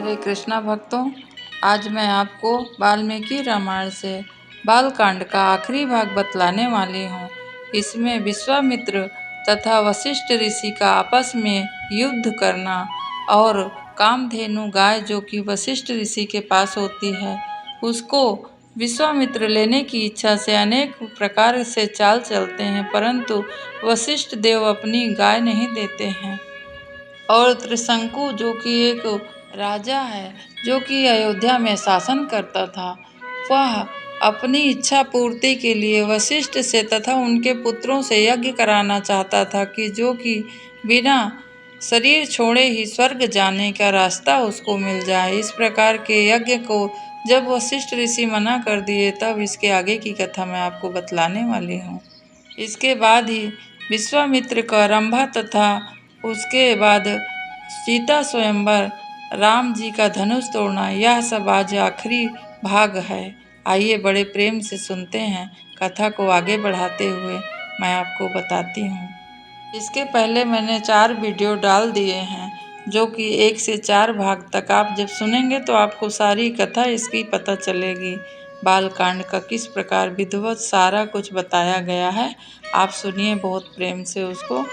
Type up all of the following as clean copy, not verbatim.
हरे कृष्णा भक्तों, आज मैं आपको वाल्मीकि रामायण से बालकांड का आखिरी भाग बतलाने वाली हूँ। इसमें विश्वामित्र तथा वशिष्ठ ऋषि का आपस में युद्ध करना और कामधेनु गाय जो कि वशिष्ठ ऋषि के पास होती है, उसको विश्वामित्र लेने की इच्छा से अनेक प्रकार से चाल चलते हैं, परंतु वशिष्ठ देव अपनी गाय नहीं देते हैं। और त्रिशंकु जो कि एक राजा है, जो कि अयोध्या में शासन करता था, वह अपनी इच्छा पूर्ति के लिए वशिष्ठ से तथा उनके पुत्रों से यज्ञ कराना चाहता था कि जो कि बिना शरीर छोड़े ही स्वर्ग जाने का रास्ता उसको मिल जाए। इस प्रकार के यज्ञ को जब वशिष्ठ ऋषि मना कर दिए, तब इसके आगे की कथा मैं आपको बतलाने वाली हूँ। इसके बाद ही विश्वामित्र का रंभा तथा उसके बाद सीता स्वयंवर, राम जी का धनुष तोड़ना, यह सब आज आखिरी भाग है। आइए बड़े प्रेम से सुनते हैं। कथा को आगे बढ़ाते हुए मैं आपको बताती हूँ। इसके पहले मैंने 4 वीडियो डाल दिए हैं, जो कि 1 से 4 भाग तक आप जब सुनेंगे तो आपको सारी कथा इसकी पता चलेगी। बालकांड का किस प्रकार विधिवत सारा कुछ बताया गया है, आप सुनिए बहुत प्रेम से उसको।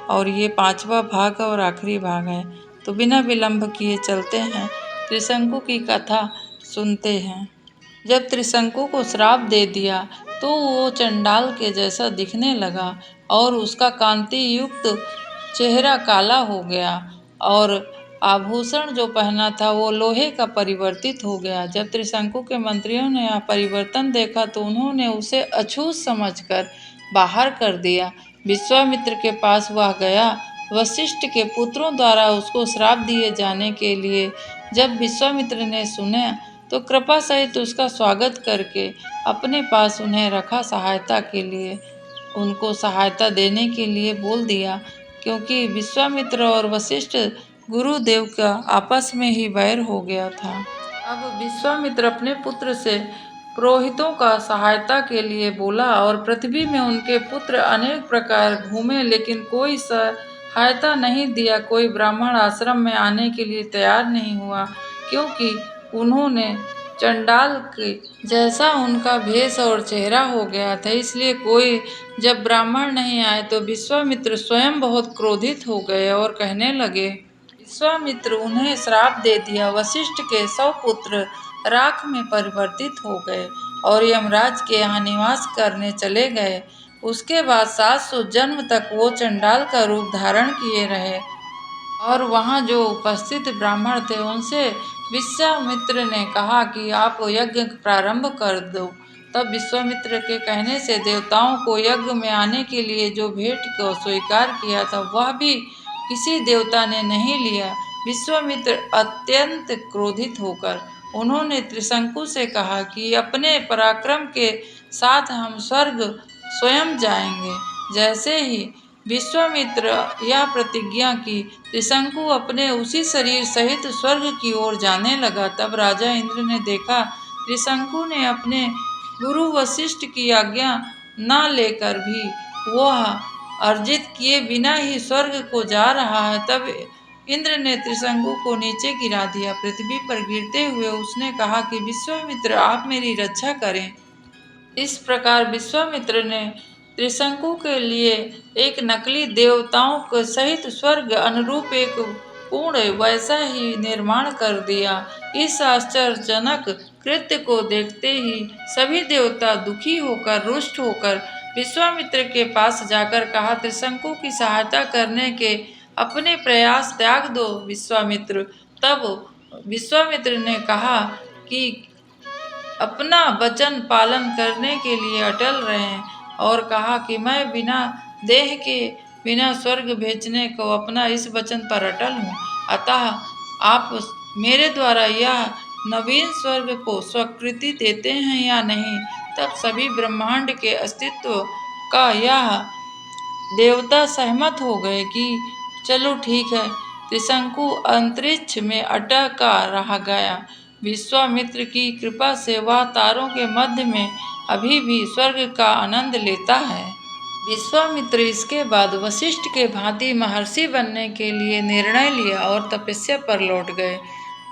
और ये 5वां भाग और आखिरी भाग है, तो बिना विलंब किए चलते हैं, त्रिशंकु की कथा सुनते हैं। जब त्रिशंकु को श्राप दे दिया तो वो चंडाल के जैसा दिखने लगा और उसका कांति युक्त चेहरा काला हो गया और आभूषण जो पहना था वो लोहे का परिवर्तित हो गया। जब त्रिशंकु के मंत्रियों ने यह परिवर्तन देखा तो उन्होंने उसे अछूत समझकर बाहर कर दिया। विश्वामित्र के पास वह गया, वशिष्ठ के पुत्रों द्वारा उसको श्राप दिए जाने के लिए। जब विश्वामित्र ने सुना तो कृपा सहित उसका स्वागत करके अपने पास उन्हें रखा सहायता के लिए। उनको सहायता देने के लिए बोल दिया, क्योंकि विश्वामित्र और वशिष्ठ गुरुदेव का आपस में ही वैर हो गया था। अब विश्वामित्र अपने पुत्र से पुरोहितों का सहायता के लिए बोला और पृथ्वी में उनके पुत्र अनेक प्रकार घूमे, लेकिन कोई सहायता नहीं दिया। कोई ब्राह्मण आश्रम में आने के लिए तैयार नहीं हुआ, क्योंकि उन्होंने चंडाल के जैसा उनका भेष और चेहरा हो गया था। इसलिए कोई जब ब्राह्मण नहीं आए तो विश्वामित्र स्वयं बहुत क्रोधित हो गए और कहने लगे। विश्वामित्र उन्हें श्राप दे दिया। वशिष्ठ के 100 पुत्र राख में परिवर्तित हो गए और यमराज के यहाँ निवास करने चले गए। उसके बाद 700 जन्म तक वो चंडाल का रूप धारण किए रहे और वहाँ जो उपस्थित ब्राह्मण थे उनसे विश्वामित्र ने कहा कि आप यज्ञ प्रारंभ कर दो। तब विश्वामित्र के कहने से देवताओं को यज्ञ में आने के लिए जो भेंट को स्वीकार किया था, वह भी किसी देवता ने नहीं लिया। विश्वामित्र अत्यंत क्रोधित होकर उन्होंने त्रिशंकु से कहा कि अपने पराक्रम के साथ हम स्वर्ग स्वयं जाएंगे। जैसे ही विश्वामित्र यह प्रतिज्ञा की, त्रिशंकु अपने उसी शरीर सहित स्वर्ग की ओर जाने लगा। तब राजा इंद्र ने देखा त्रिशंकु ने अपने गुरु वशिष्ठ की आज्ञा न लेकर भी वह अर्जित किए बिना ही स्वर्ग को जा रहा है। तब इंद्र ने त्रिशंकु को नीचे गिरा दिया। पृथ्वी पर गिरते हुए उसने कहा कि विश्वामित्र, आप मेरी रक्षा करें। इस प्रकार विश्वामित्र ने त्रिशंकु के लिए एक नकली देवताओं के सहित स्वर्ग अनुरूप एक पूर्ण वैसा ही निर्माण कर दिया। इस आश्चर्यजनक कृत्य को देखते ही सभी देवता दुखी होकर, रुष्ट होकर विश्वामित्र के पास जाकर कहा, त्रिशंकु की सहायता करने के अपने प्रयास त्याग दो विश्वामित्र। तब विश्वामित्र ने कहा कि अपना वचन पालन करने के लिए अटल रहें और कहा कि मैं बिना देह के बिना स्वर्ग भेजने को अपना इस वचन पर अटल हूँ। अतः आप मेरे द्वारा यह नवीन स्वर्ग को स्वीकृति देते हैं या नहीं। तब सभी ब्रह्मांड के अस्तित्व का यह देवता सहमत हो गए कि चलो ठीक है। त्रिशंकु अंतरिक्ष में अटका रह गया। विश्वामित्र की कृपा से वह तारों के मध्य में अभी भी स्वर्ग का आनंद लेता है। विश्वामित्र इसके बाद वशिष्ठ के भांति महर्षि बनने के लिए निर्णय लिया और तपस्या पर लौट गए।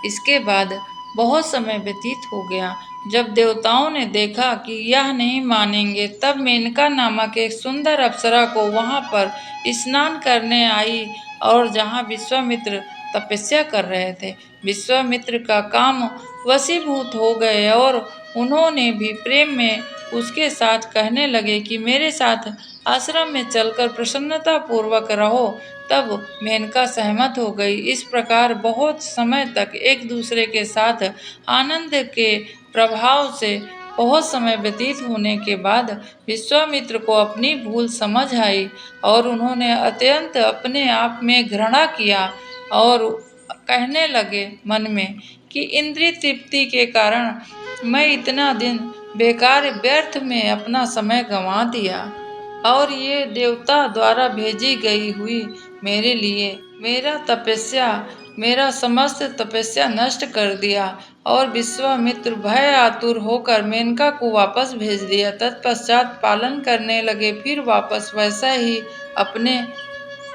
इसके बाद बहुत समय व्यतीत हो गया। जब देवताओं ने देखा कि यह नहीं मानेंगे, तब मेनका नामक एक सुंदर अप्सरा को वहां पर स्नान करने आई और जहां विश्वामित्र तपस्या कर रहे थे, विश्वामित्र का काम वशीभूत हो गए और उन्होंने भी प्रेम में उसके साथ कहने लगे कि मेरे साथ आश्रम में चलकर प्रसन्नता पूर्वक रहो। तब मेनका सहमत हो गई। इस प्रकार बहुत समय तक एक दूसरे के साथ आनंद के प्रभाव से बहुत समय व्यतीत होने के बाद विश्वामित्र को अपनी भूल समझ आई और उन्होंने अत्यंत अपने आप में घृणा किया और कहने लगे मन में कि इंद्रिय तृप्ति के कारण मैं इतना दिन बेकार व्यर्थ में अपना समय गंवा दिया और ये देवता द्वारा भेजी गई हुई मेरे लिए मेरा समस्त तपस्या नष्ट कर दिया। और विश्वामित्र भय आतुर होकर मेनका को वापस भेज दिया। तत्पश्चात पालन करने लगे, फिर वापस वैसा ही अपने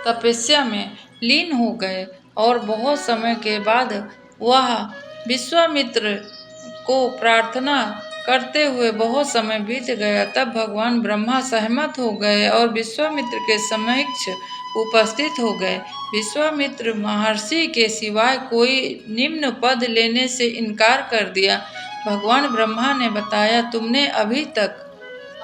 तपस्या में लीन हो गए और बहुत समय के बाद वह विश्वामित्र को प्रार्थना करते हुए बहुत समय बीत गया। तब भगवान ब्रह्मा सहमत हो गए और विश्वामित्र के समक्ष उपस्थित हो गए। विश्वामित्र महर्षि के सिवाय कोई निम्न पद लेने से इनकार कर दिया। भगवान ब्रह्मा ने बताया, तुमने अभी तक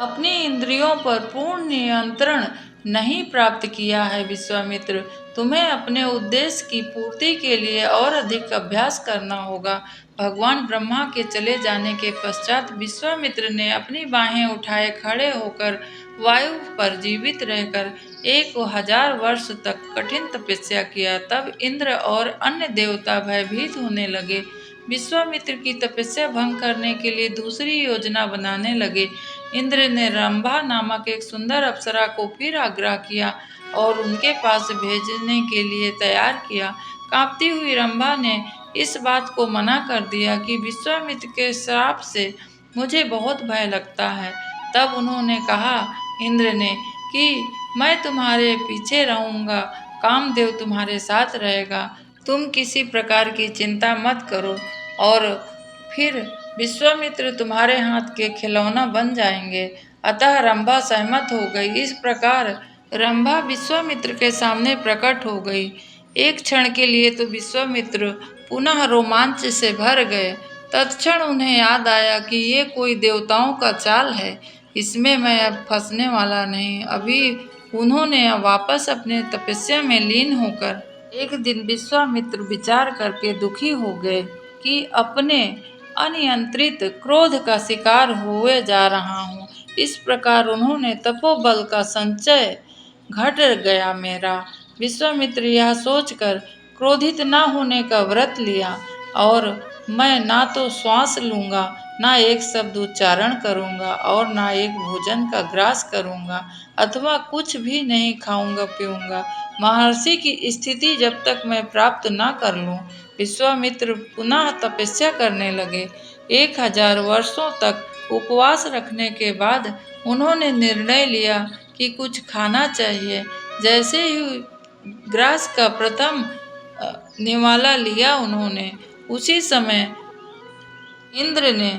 अपनी इंद्रियों पर पूर्ण नियंत्रण नहीं प्राप्त किया है विश्वामित्र। तुम्हें अपने उद्देश्य की पूर्ति के लिए और अधिक अभ्यास करना होगा। भगवान ब्रह्मा के चले जाने के पश्चात विश्वामित्र ने अपनी बाहें उठाए खड़े होकर वायु पर जीवित रहकर 1000 वर्ष तक कठिन तपस्या किया। तब इंद्र और अन्य देवता भयभीत होने लगे। विश्वामित्र की तपस्या भंग करने के लिए दूसरी योजना बनाने लगे। इंद्र ने रंभा नामक एक सुंदर अप्सरा को फिर आग्रह किया और उनके पास भेजने के लिए तैयार किया। कांपती हुई रंभा ने इस बात को मना कर दिया कि विश्वामित्र के श्राप से मुझे बहुत भय लगता है। तब उन्होंने कहा इंद्र ने कि मैं तुम्हारे पीछे रहूंगा, कामदेव तुम्हारे साथ रहेगा, तुम किसी प्रकार की चिंता मत करो और फिर विश्वामित्र तुम्हारे हाथ के खिलौना बन जाएंगे। अतः रंभा सहमत हो गई। इस प्रकार रंभा विश्वामित्र के सामने प्रकट हो गई। एक क्षण के लिए तो विश्वामित्र पुनः रोमांच से भर गए। तत्क्षण उन्हें याद आया कि ये कोई देवताओं का चाल है, इसमें मैं अब फंसने वाला नहीं। अभी उन्होंने वापस अपने तपस्या में लीन होकर एक दिन विश्वामित्र विचार करके दुखी हो गए कि अपने अनियंत्रित क्रोध का शिकार हुए जा रहा हूँ। इस प्रकार उन्होंने तपोबल का संचय घट गया मेरा। विश्वामित्र यह सोचकर क्रोधित न होने का व्रत लिया और मैं ना तो श्वास लूंगा, ना एक शब्द उच्चारण करूंगा और ना एक भोजन का ग्रास करूंगा अथवा कुछ भी नहीं खाऊंगा पीऊंगा, महर्षि की स्थिति जब तक मैं प्राप्त न कर लूं। विश्वामित्र पुनः तपस्या करने लगे। 1000 वर्षों तक उपवास रखने के बाद उन्होंने निर्णय लिया कि कुछ खाना चाहिए। जैसे ही ग्रास का प्रथम निवाला लिया उन्होंने, उसी समय इंद्र ने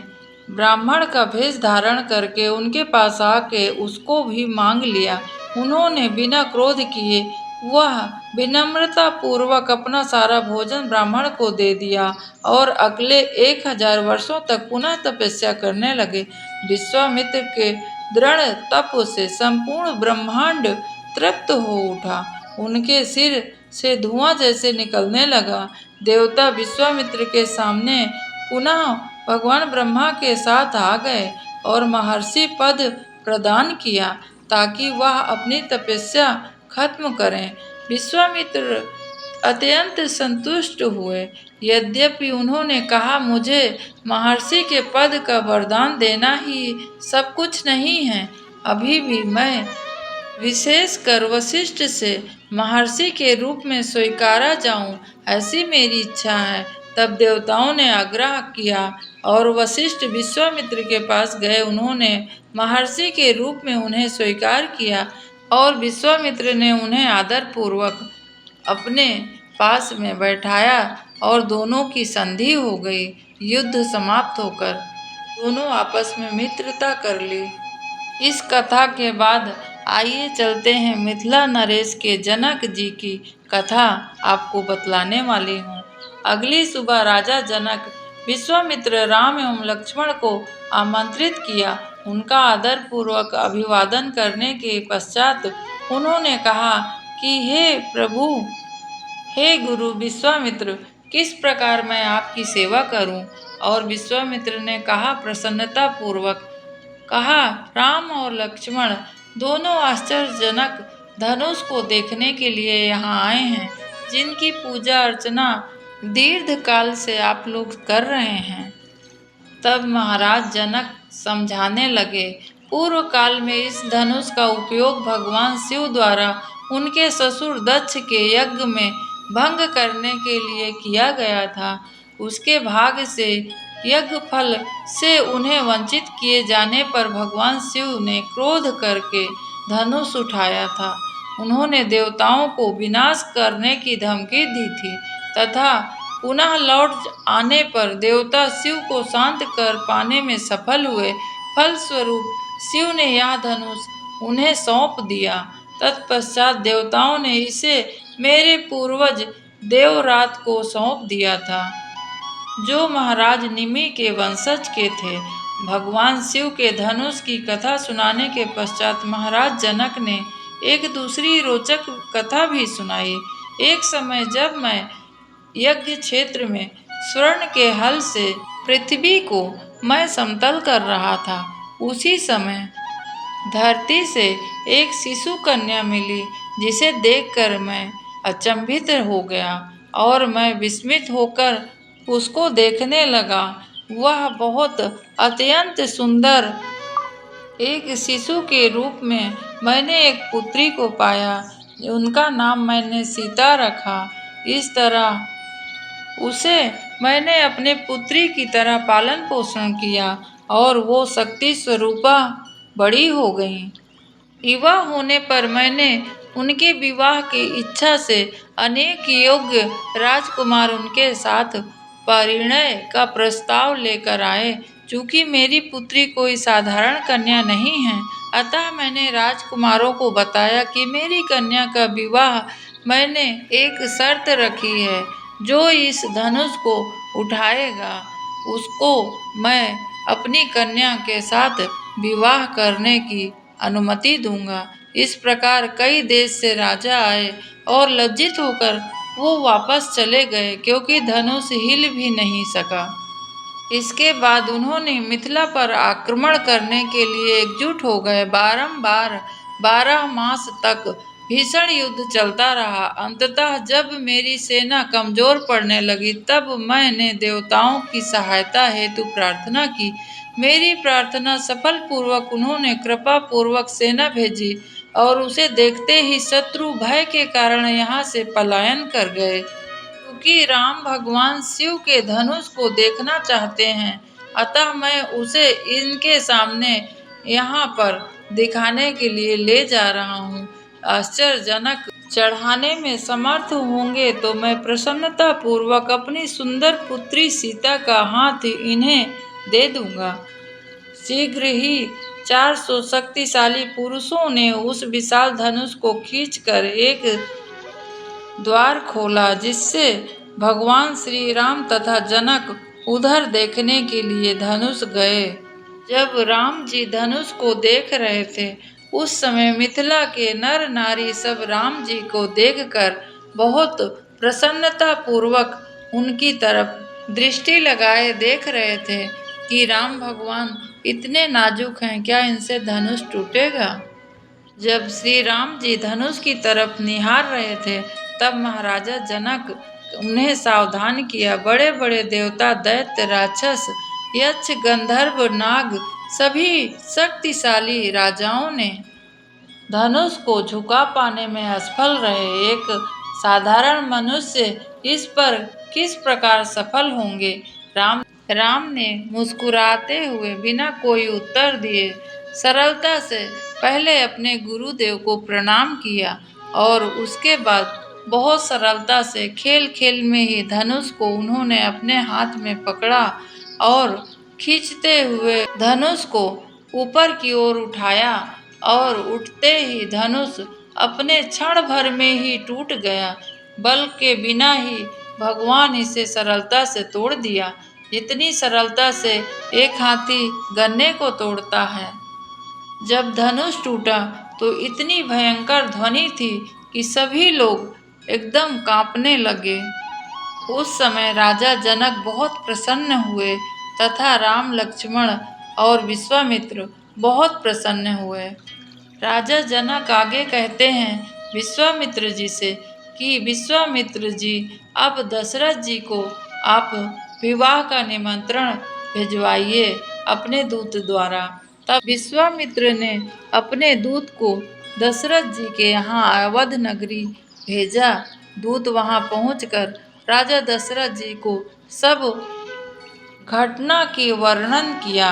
ब्राह्मण का भेष धारण करके उनके पास आके उसको भी मांग लिया। उन्होंने बिना क्रोध किए वह विनम्रता पूर्वक अपना सारा भोजन ब्राह्मण को दे दिया और अगले 1000 वर्षों तक पुनः तपस्या करने लगे। विश्वामित्र के दृढ़ तप से संपूर्ण ब्रह्मांड तृप्त हो उठा। उनके सिर से धुआं जैसे निकलने लगा। देवता विश्वामित्र के सामने पुनः भगवान ब्रह्मा के साथ आ गए और महर्षि पद प्रदान किया ताकि वह अपनी तपस्या खत्म करें। विश्वामित्र अत्यंत संतुष्ट हुए। यद्यपि उन्होंने कहा, मुझे महर्षि के पद का वरदान देना ही सब कुछ नहीं है, अभी भी मैं विशेषकर वशिष्ठ से महर्षि के रूप में स्वीकारा जाऊं, ऐसी मेरी इच्छा है। तब देवताओं ने आग्रह किया और वशिष्ठ विश्वामित्र के पास गए। उन्होंने महर्षि के रूप में उन्हें स्वीकार किया और विश्वामित्र ने उन्हें आदर पूर्वक अपने पास में बैठाया और दोनों की संधि हो गई। युद्ध समाप्त होकर दोनों आपस में मित्रता कर ली। इस कथा के बाद आइए चलते हैं मिथिला नरेश के जनक जी की कथा आपको बतलाने वाली हूँ। अगली सुबह राजा जनक विश्वामित्र, राम एवं लक्ष्मण को आमंत्रित किया। उनका आदर पूर्वक अभिवादन करने के पश्चात उन्होंने कहा कि हे प्रभु, हे गुरु विश्वामित्र, किस प्रकार मैं आपकी सेवा करूं? और विश्वामित्र ने कहा प्रसन्नता पूर्वक, कहा राम और लक्ष्मण दोनों आश्चर्यजनक धनुष को देखने के लिए यहाँ आए हैं, जिनकी पूजा अर्चना दीर्घ काल से आप लोग कर रहे हैं। तब महाराज जनक समझाने लगे, पूर्व काल में इस धनुष का उपयोग भगवान शिव द्वारा उनके ससुर दक्ष के यज्ञ में भंग करने के लिए किया गया था। उसके भाग से यज्ञ फल से उन्हें वंचित किए जाने पर भगवान शिव ने क्रोध करके धनुष उठाया था। उन्होंने देवताओं को विनाश करने की धमकी दी थी तथा पुनः लौट आने पर देवता शिव को शांत कर पाने में सफल हुए। फलस्वरूप शिव ने यह धनुष उन्हें सौंप दिया। तत्पश्चात देवताओं ने इसे मेरे पूर्वज देवरात को सौंप दिया था, जो महाराज निमि के वंशज के थे। भगवान शिव के धनुष की कथा सुनाने के पश्चात महाराज जनक ने एक दूसरी रोचक कथा भी सुनाई। एक समय जब मैं यज्ञ क्षेत्र में स्वर्ण के हल से पृथ्वी को मैं समतल कर रहा था, उसी समय धरती से एक शिशु कन्या मिली, जिसे देखकर मैं अचंभित हो गया और मैं विस्मित होकर उसको देखने लगा। वह बहुत अत्यंत सुंदर एक शिशु के रूप में मैंने एक पुत्री को पाया। उनका नाम मैंने सीता रखा। इस तरह उसे मैंने अपने पुत्री की तरह पालन पोषण किया और वो शक्ति स्वरूपा बड़ी हो गई। युवा होने पर मैंने उनके विवाह की इच्छा से अनेक योग्य राजकुमार उनके साथ परिणय का प्रस्ताव लेकर आए। चूंकि मेरी पुत्री कोई साधारण कन्या नहीं है, अतः मैंने राजकुमारों को बताया कि मेरी कन्या का विवाह मैंने एक शर्त रखी है। जो इस धनुष को उठाएगा उसको मैं अपनी कन्या के साथ विवाह करने की अनुमति दूंगा। इस प्रकार कई देश से राजा आए और लज्जित होकर वो वापस चले गए, क्योंकि धनुष हिल भी नहीं सका। इसके बाद उन्होंने मिथिला पर आक्रमण करने के लिए एकजुट हो गए। बारंबार 12 मास तक भीषण युद्ध चलता रहा। अंततः जब मेरी सेना कमजोर पड़ने लगी, तब मैंने देवताओं की सहायता हेतु प्रार्थना की। मेरी प्रार्थना सफल पूर्वक उन्होंने कृपा पूर्वक सेना भेजी और उसे देखते ही शत्रु भय के कारण यहाँ से पलायन कर गए। क्योंकि राम भगवान शिव के धनुष को देखना चाहते हैं, अतः मैं उसे इनके सामने यहाँ पर दिखाने के लिए ले जा रहा हूँ। आश्चर्यजनक चढ़ाने में समर्थ होंगे तो मैं प्रसन्नता पूर्वक अपनी सुंदर पुत्री सीता का हाथ इन्हें दे दूंगा। शीघ्र ही 400 शक्तिशाली पुरुषों ने उस विशाल धनुष को खींचकर एक द्वार खोला, जिससे भगवान श्री राम तथा जनक उधर देखने के लिए धनुष गए। जब राम जी धनुष को देख रहे थे, उस समय मिथिला के नर नारी सब राम जी को देखकर बहुत प्रसन्नता पूर्वक उनकी तरफ दृष्टि लगाए देख रहे थे कि राम भगवान इतने नाजुक हैं, क्या इनसे धनुष टूटेगा। जब श्री राम जी धनुष की तरफ निहार रहे थे, तब महाराजा जनक उन्हें सावधान किया। बड़े बड़े देवता, दैत्य, राक्षस, यक्ष, गंधर्व, नाग, सभी शक्तिशाली राजाओं ने धनुष को झुका पाने में असफल रहे। एक साधारण मनुष्य इस पर किस प्रकार सफल होंगे। राम ने मुस्कुराते हुए बिना कोई उत्तर दिए सरलता से पहले अपने गुरुदेव को प्रणाम किया और उसके बाद बहुत सरलता से खेल खेल में ही धनुष को उन्होंने अपने हाथ में पकड़ा और खींचते हुए धनुष को ऊपर की ओर उठाया और उठते ही धनुष अपने क्षण भर में ही टूट गया। बल के बिना ही भगवान इसे सरलता से तोड़ दिया, जितनी सरलता से एक हाथी गन्ने को तोड़ता है। जब धनुष टूटा तो इतनी भयंकर ध्वनि थी कि सभी लोग एकदम कांपने लगे। उस समय राजा जनक बहुत प्रसन्न हुए तथा राम, लक्ष्मण और विश्वामित्र बहुत प्रसन्न हुए। राजा जनक आगे कहते हैं विश्वामित्र जी से कि विश्वामित्र जी, अब दशरथ जी को आप विवाह का निमंत्रण भिजवाइए अपने दूत द्वारा। तब विश्वामित्र ने अपने दूत को दशरथ जी के यहाँ अवध नगरी भेजा। दूत वहाँ पहुंचकर राजा दशरथ जी को सब घटना की वर्णन किया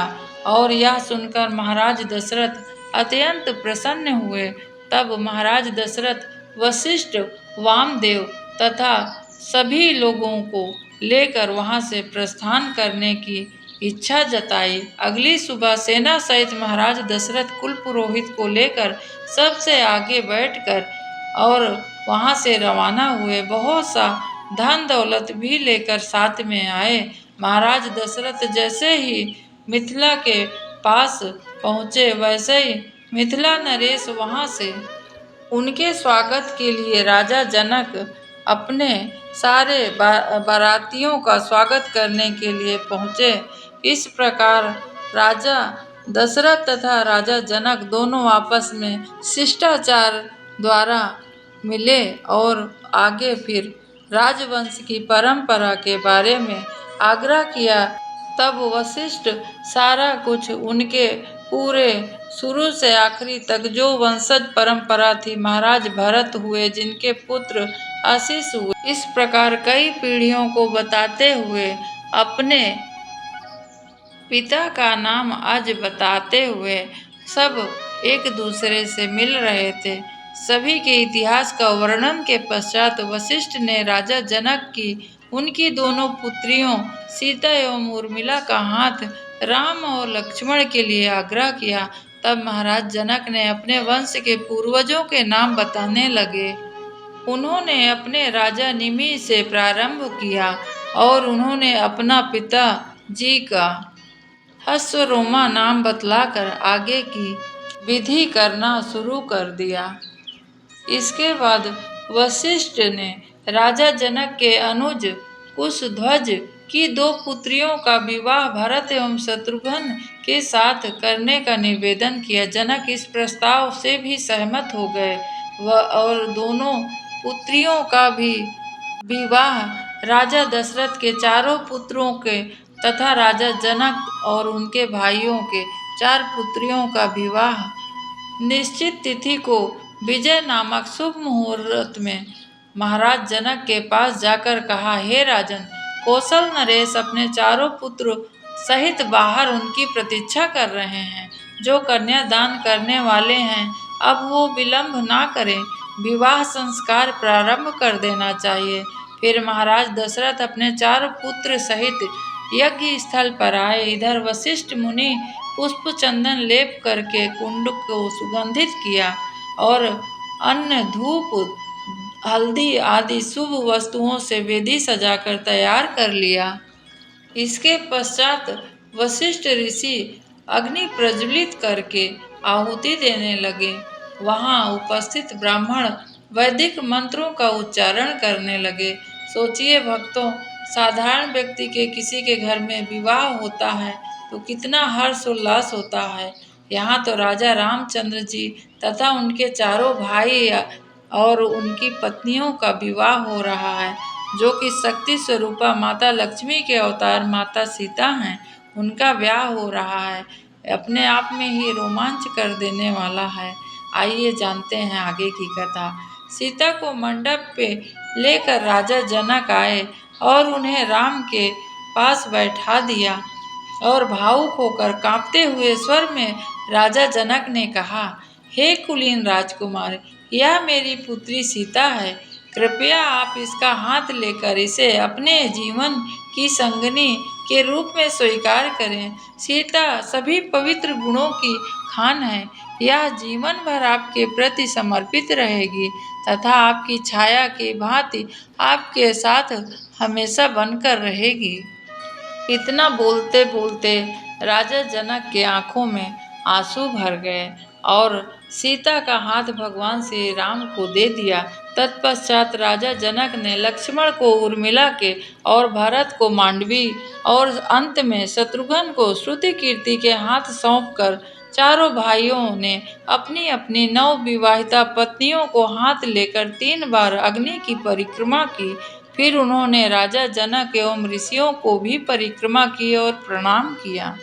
और यह सुनकर महाराज दशरथ अत्यंत प्रसन्न हुए। तब महाराज दशरथ वशिष्ठ, वामदेव तथा सभी लोगों को लेकर वहां से प्रस्थान करने की इच्छा जताई। अगली सुबह सेना सहित महाराज दशरथ कुल पुरोहित को लेकर सबसे आगे बैठकर और वहां से रवाना हुए। बहुत सा धन दौलत भी लेकर साथ में आए। महाराज दशरथ जैसे ही मिथिला के पास पहुँचे, वैसे ही मिथिला नरेश वहाँ से उनके स्वागत के लिए राजा जनक अपने सारे बारातियों का स्वागत करने के लिए पहुँचे। इस प्रकार राजा दशरथ तथा राजा जनक दोनों आपस में शिष्टाचार द्वारा मिले और आगे फिर राजवंश की परंपरा के बारे में आग्रह किया। तब वशिष्ठ सारा कुछ उनके पूरे शुरू से आखिरी तक जो वंशज परंपरा थी, महाराज भरत हुए जिनके पुत्र आशीष हुए, इस प्रकार कई पीढ़ियों को बताते हुए अपने पिता का नाम आज बताते हुए सब एक दूसरे से मिल रहे थे। सभी के इतिहास का वर्णन के पश्चात वशिष्ठ ने राजा जनक की उनकी दोनों पुत्रियों सीता एवं उर्मिला का हाथ राम और लक्ष्मण के लिए आग्रह किया। तब महाराज जनक ने अपने वंश के पूर्वजों के नाम बताने लगे। उन्होंने अपने राजा निमि से प्रारंभ किया और उन्होंने अपना पिता जी का हस्वरोमा नाम बतलाकर आगे की विधि करना शुरू कर दिया। इसके बाद वशिष्ठ ने राजा जनक के अनुज कुशध्वज की दो पुत्रियों का विवाह भरत एवं शत्रुघ्न के साथ करने का निवेदन किया। जनक इस प्रस्ताव से भी सहमत हो गए और दोनों पुत्रियों का भी विवाह राजा दशरथ के चारों पुत्रों के तथा राजा जनक और उनके भाइयों के 4 पुत्रियों का विवाह निश्चित तिथि को विजय नामक शुभ मुहूर्त में महाराज जनक के पास जाकर कहा, हे राजन, कौशल नरेश अपने चारों पुत्र सहित बाहर उनकी प्रतीक्षा कर रहे हैं, जो कन्या दान करने वाले हैं। अब वो विलंब ना करें, विवाह संस्कार प्रारंभ कर देना चाहिए। फिर महाराज दशरथ अपने 4 पुत्र सहित यज्ञ स्थल पर आए। इधर वशिष्ठ मुनि पुष्प चंदन लेप करके कुंड को सुगंधित किया और अन्न, धूप, हल्दी आदि शुभ वस्तुओं से वेदी सजाकर तैयार कर लिया। इसके पश्चात वशिष्ठ ऋषि अग्नि प्रज्वलित करके आहुति देने लगे। वहां उपस्थित ब्राह्मण वैदिक मंत्रों का उच्चारण करने लगे। सोचिए भक्तों, साधारण व्यक्ति के किसी के घर में विवाह होता है तो कितना हर्ष उल्लास होता है। यहाँ तो राजा रामचंद्र जी तथा उनके चारों भाई और उनकी पत्नियों का विवाह हो रहा है, जो कि शक्ति स्वरूपा माता लक्ष्मी के अवतार माता सीता हैं। उनका ब्याह हो रहा है, अपने आप में ही रोमांच कर देने वाला है। आइए जानते हैं आगे की कथा। सीता को मंडप पे लेकर राजा जनक आए और उन्हें राम के पास बैठा दिया और भावुक होकर कांपते हुए स्वर में राजा जनक ने कहा, हे कुलीन राजकुमार, यह मेरी पुत्री सीता है। कृपया आप इसका हाथ लेकर इसे अपने जीवन की संगनी के रूप में स्वीकार करें। सीता सभी पवित्र गुणों की खान है। यह जीवन भर आपके प्रति समर्पित रहेगी तथा आपकी छाया की भांति आपके साथ हमेशा बनकर रहेगी। इतना बोलते बोलते राजा जनक के आंखों में आंसू भर गए और सीता का हाथ भगवान श्री राम को दे दिया। तत्पश्चात राजा जनक ने लक्ष्मण को उर्मिला के और भरत को मांडवी और अंत में शत्रुघ्न को श्रुति कीर्ति के हाथ सौंपकर चारों भाइयों ने अपनी अपनी नवविवाहिता पत्नियों को हाथ लेकर 3 बार अग्नि की परिक्रमा की। फिर उन्होंने राजा जनक एवं ऋषियों को भी परिक्रमा की और प्रणाम किया।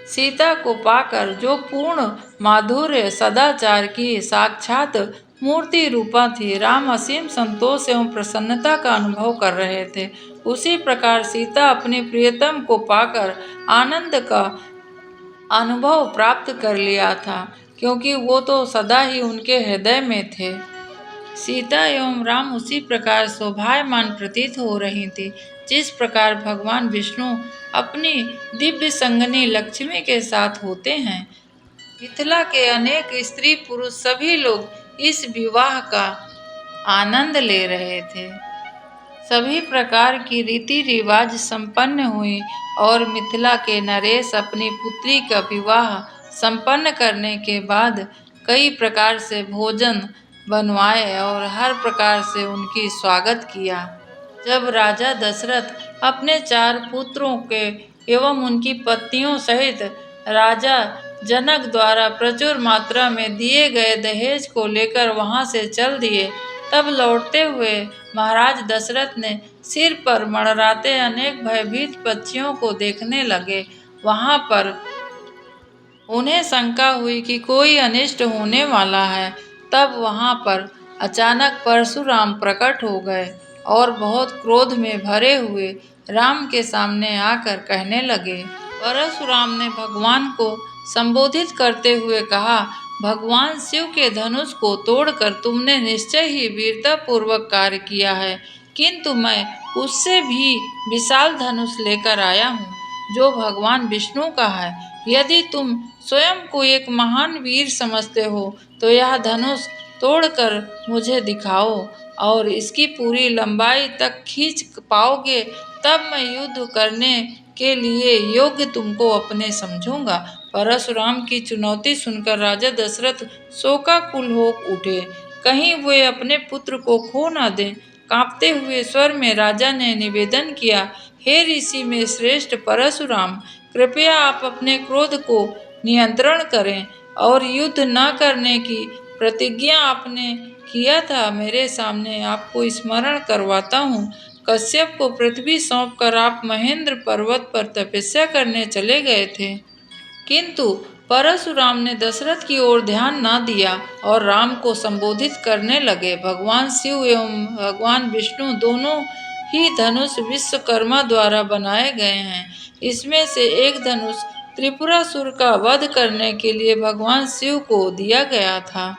सीता को पाकर जो पूर्ण माधुर्य सदाचार की साक्षात मूर्ति रूपा थी, राम असीम संतोष एवं प्रसन्नता का अनुभव कर रहे थे। उसी प्रकार सीता अपने प्रियतम को पाकर आनंद का अनुभव प्राप्त कर लिया था, क्योंकि वो तो सदा ही उनके हृदय में थे। सीता एवं राम उसी प्रकार शोभायमान प्रतीत हो रही थी, जिस प्रकार भगवान विष्णु अपनी दिव्य संगनी लक्ष्मी के साथ होते हैं। मिथिला के अनेक स्त्री पुरुष सभी लोग इस विवाह का आनंद ले रहे थे। सभी प्रकार की रीति रिवाज संपन्न हुई और मिथिला के नरेश अपनी पुत्री का विवाह संपन्न करने के बाद कई प्रकार से भोजन बनवाए और हर प्रकार से उनकी स्वागत किया। जब राजा दशरथ अपने 4 पुत्रों के एवं उनकी पत्नियों सहित राजा जनक द्वारा प्रचुर मात्रा में दिए गए दहेज को लेकर वहां से चल दिए, तब लौटते हुए महाराज दशरथ ने सिर पर मंडराते अनेक भयभीत पक्षियों को देखने लगे। वहां पर उन्हें शंका हुई कि कोई अनिष्ट होने वाला है। तब वहां पर अचानक परशुराम प्रकट हो गए और बहुत क्रोध में भरे हुए राम के सामने आकर कहने लगे। परशुराम ने भगवान को संबोधित करते हुए कहा, भगवान शिव के धनुष को तोड़कर तुमने निश्चय ही वीरतापूर्वक कार्य किया है, किंतु मैं उससे भी विशाल धनुष लेकर आया हूँ, जो भगवान विष्णु का है। यदि तुम स्वयं को एक महान वीर समझते हो तो यह धनुष तोड़कर मुझे दिखाओ और इसकी पूरी लंबाई तक खींच पाओगे, तब मैं युद्ध करने के लिए योग्य तुमको अपने समझूंगा। परशुराम की चुनौती सुनकर राजा दशरथ शोकाकुल हो उठे, कहीं वे अपने पुत्र को खो न दें। कांपते हुए स्वर में राजा ने निवेदन किया, हे ऋषि में श्रेष्ठ परशुराम, कृपया आप अपने क्रोध को नियंत्रण करें और युद्ध न करने की प्रतिज्ञा आपने किया था, मेरे सामने आपको स्मरण करवाता हूँ। कश्यप को पृथ्वी सौंपकर आप महेंद्र पर्वत पर तपस्या करने चले गए थे, किंतु परशुराम ने दशरथ की ओर ध्यान न दिया और राम को संबोधित करने लगे। भगवान शिव एवं भगवान विष्णु दोनों ही धनुष विश्वकर्मा द्वारा बनाए गए हैं। इसमें से एक धनुष त्रिपुरासुर का वध करने के लिए भगवान शिव को दिया गया था।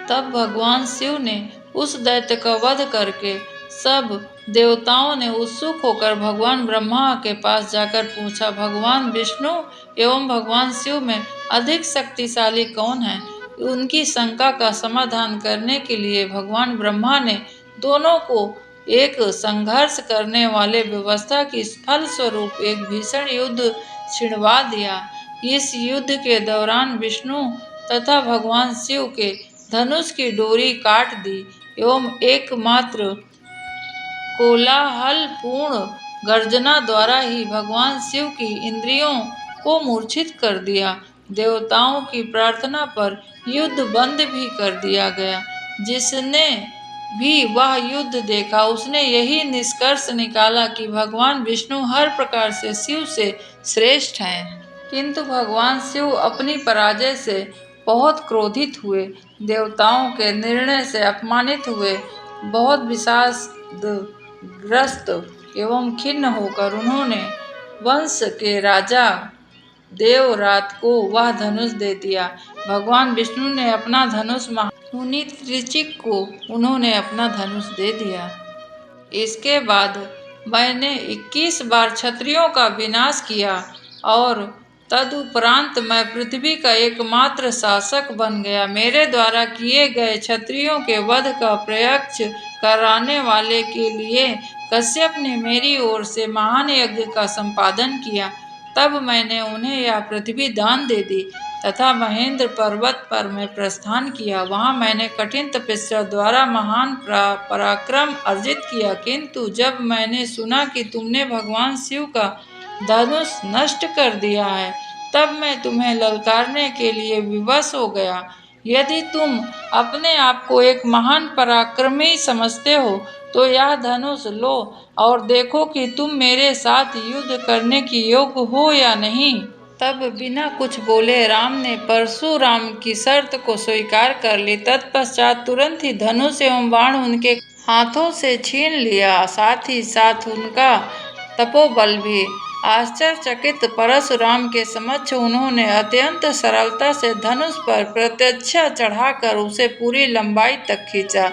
तब भगवान शिव ने उस दैत्य का वध करके सब देवताओं ने उत्सुक होकर भगवान ब्रह्मा के पास जाकर पूछा, भगवान विष्णु एवं भगवान शिव में अधिक शक्तिशाली कौन है? उनकी शंका का समाधान करने के लिए भगवान ब्रह्मा ने दोनों को एक संघर्ष करने वाले व्यवस्था की फलस्वरूप एक भीषण युद्ध छिड़वा दिया। इस युद्ध के दौरान विष्णु तथा भगवान शिव के धनुष की डोरी काट दी एवं एकमात्र कोलाहलपूर्ण गर्जना द्वारा ही भगवान शिव की इंद्रियों को मूर्छित कर दिया। देवताओं की प्रार्थना पर युद्ध बंद भी कर दिया गया। जिसने भी वह युद्ध देखा उसने यही निष्कर्ष निकाला कि भगवान विष्णु हर प्रकार से शिव से श्रेष्ठ हैं। किंतु भगवान शिव अपनी पराजय से बहुत क्रोधित हुए, देवताओं के निर्णय से अपमानित हुए, बहुत विषादग्रस्त एवं खिन्न होकर उन्होंने वंश के राजा देवरात को वह धनुष दे दिया। भगवान विष्णु ने अपना धनुष मुनि ऋचिक को उन्होंने अपना धनुष दे दिया। इसके बाद मैंने 21 बार क्षत्रियों का विनाश किया और तदुपरांत मैं पृथ्वी का एकमात्र शासक बन गया। मेरे द्वारा किए गए क्षत्रियों के वध का प्रत्यक्ष कराने वाले के लिए कश्यप ने मेरी ओर से महान यज्ञ का संपादन किया। तब मैंने उन्हें यह पृथ्वी दान दे दी तथा महेंद्र पर्वत पर मैं प्रस्थान किया। वहां मैंने कठिन तपस्या द्वारा महान पराक्रम अर्जित किया, किंतु जब मैंने सुना कि तुमने भगवान शिव का धनुष नष्ट कर दिया है, तब मैं तुम्हें ललकारने के लिए विवश हो गया। यदि तुम अपने आप को एक महान पराक्रमी समझते हो तो यह धनुष लो और देखो कि तुम मेरे साथ युद्ध करने के योग्य हो या नहीं। तब बिना कुछ बोले राम ने परशुराम की शर्त को स्वीकार कर ली। तत्पश्चात तुरंत ही धनुष एवं बाण उनके हाथों से छीन लिया, साथ ही साथ उनका तपोबल भी। आश्चर्यचकित परशुराम के समक्ष उन्होंने अत्यंत सरलता से धनुष पर प्रत्यक्षा चढ़ाकर उसे पूरी लंबाई तक खींचा।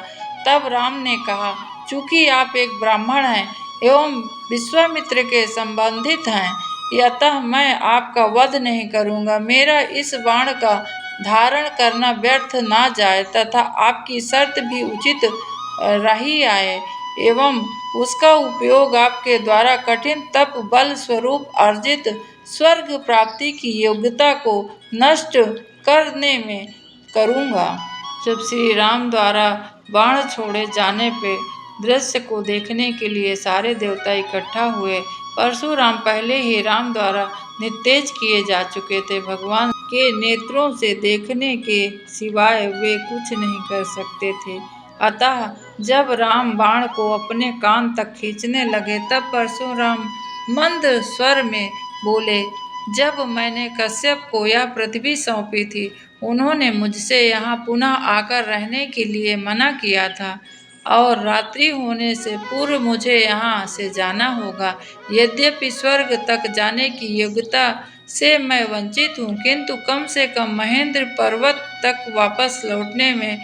तब राम ने कहा, चूंकि आप एक ब्राह्मण हैं एवं विश्वामित्र के संबंधित हैं, अतः मैं आपका वध नहीं करूंगा। मेरा इस बाण का धारण करना व्यर्थ ना जाए तथा आपकी शर्त भी उचित रही आए एवं उसका उपयोग आपके द्वारा कठिन तप बल स्वरूप अर्जित स्वर्ग प्राप्ति की योग्यता को नष्ट करने में करूंगा। जब श्री राम द्वारा बाण छोड़े जाने पे दृश्य को देखने के लिए सारे देवता इकट्ठा हुए। परशुराम पहले ही राम द्वारा निस्तेज किए जा चुके थे। भगवान के नेत्रों से देखने के सिवाय वे कुछ नहीं कर सकते थे। अतः जब राम बाण को अपने कान तक खींचने लगे, तब परशुराम मंद स्वर में बोले, जब मैंने कश्यप को यह पृथ्वी सौंपी थी, उन्होंने मुझसे यहाँ पुनः आकर रहने के लिए मना किया था और रात्रि होने से पूर्व मुझे यहाँ से जाना होगा। यद्यपि स्वर्ग तक जाने की योग्यता से मैं वंचित हूँ, किंतु कम से कम महेंद्र पर्वत तक वापस लौटने में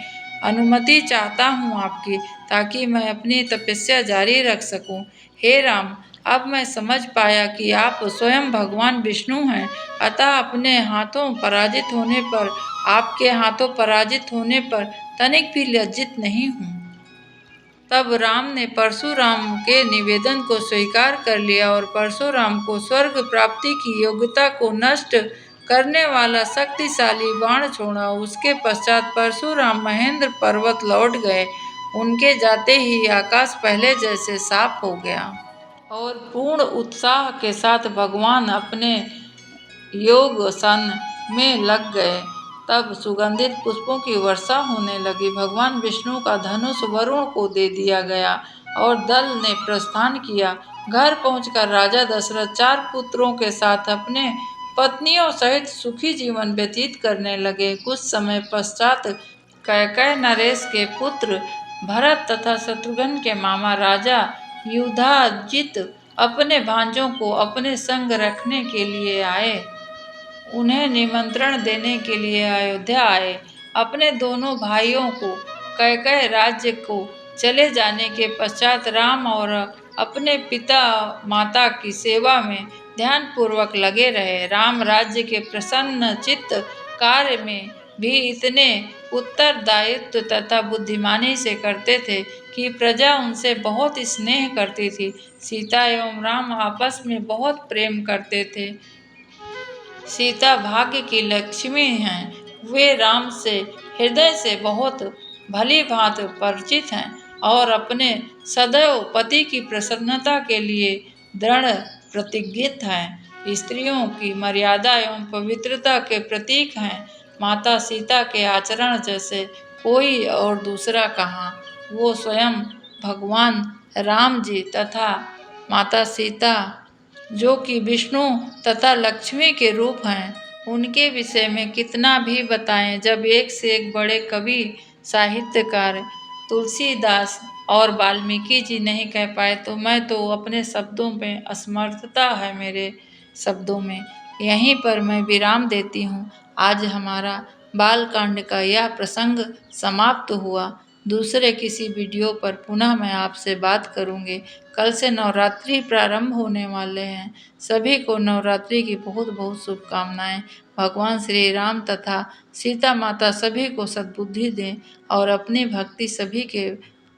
अनुमति चाहता हूँ आपकी, ताकि मैं अपनी तपस्या जारी रख सकूँ। हे राम, अब मैं समझ पाया कि आप स्वयं भगवान विष्णु हैं, अतः अपने हाथों पराजित होने पर, आपके हाथों पराजित होने पर तनिक भी लज्जित नहीं हूँ। तब राम ने परशुराम के निवेदन को स्वीकार कर लिया और परशुराम को स्वर्ग प्राप्ति की योग्यता को नष्ट करने वाला शक्तिशाली बाण छोड़ा। उसके पश्चात परशुराम महेंद्र पर्वत लौट गए। उनके जाते ही आकाश पहले जैसे साफ हो गया और पूर्ण उत्साह के साथ भगवान अपने योगासन में लग गए। तब सुगंधित पुष्पों की वर्षा होने लगी। भगवान विष्णु का धनुष वरुण को दे दिया गया और दल ने प्रस्थान किया। घर पहुंचकर राजा दशरथ 4 पुत्रों के साथ अपने पत्नियों सहित सुखी जीवन व्यतीत करने लगे। कुछ समय पश्चात कैकेयी नरेश के पुत्र भरत तथा शत्रुघ्न के मामा राजा युधाजित अपने भांजों को अपने संग रखने के लिए आए। उन्हें निमंत्रण देने के लिए अयोध्या आए। अपने दोनों भाइयों को कैकेयी राज्य को चले जाने के पश्चात राम और अपने पिता माता की सेवा में ध्यानपूर्वक लगे रहे। राम राज्य के प्रसन्न चित्त कार्य में भी इतने उत्तरदायित्व तथा बुद्धिमानी से करते थे कि प्रजा उनसे बहुत स्नेह करती थी। सीता एवं राम आपस में बहुत प्रेम करते थे। सीता भाग्य की लक्ष्मी हैं। वे राम से हृदय से बहुत भली भांति परिचित हैं और अपने सदैव पति की प्रसन्नता के लिए दृढ़ प्रतिज्ञित हैं। स्त्रियों की मर्यादा एवं पवित्रता के प्रतीक हैं। माता सीता के आचरण जैसे कोई और दूसरा कहाँ। वो स्वयं भगवान राम जी तथा माता सीता, जो कि विष्णु तथा लक्ष्मी के रूप हैं, उनके विषय में कितना भी बताएं। जब एक से एक बड़े कवि, साहित्यकार तुलसीदास और वाल्मीकि जी नहीं कह पाए तो मैं तो अपने शब्दों में असमर्थता है मेरे शब्दों में। यहीं पर मैं विराम देती हूँ। आज हमारा बालकांड का यह प्रसंग समाप्त हुआ। दूसरे किसी वीडियो पर पुनः मैं आपसे बात करूंगी। कल से नवरात्रि प्रारंभ होने वाले हैं। सभी को नवरात्रि की बहुत बहुत शुभकामनाएं। भगवान श्री राम तथा सीता माता सभी को सद्बुद्धि दें और अपनी भक्ति सभी के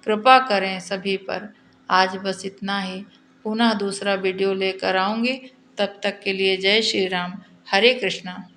कृपा करें सभी पर। आज बस इतना ही। पुनः दूसरा वीडियो लेकर आऊंगी। तब तक के लिए जय श्री राम। हरे कृष्णा।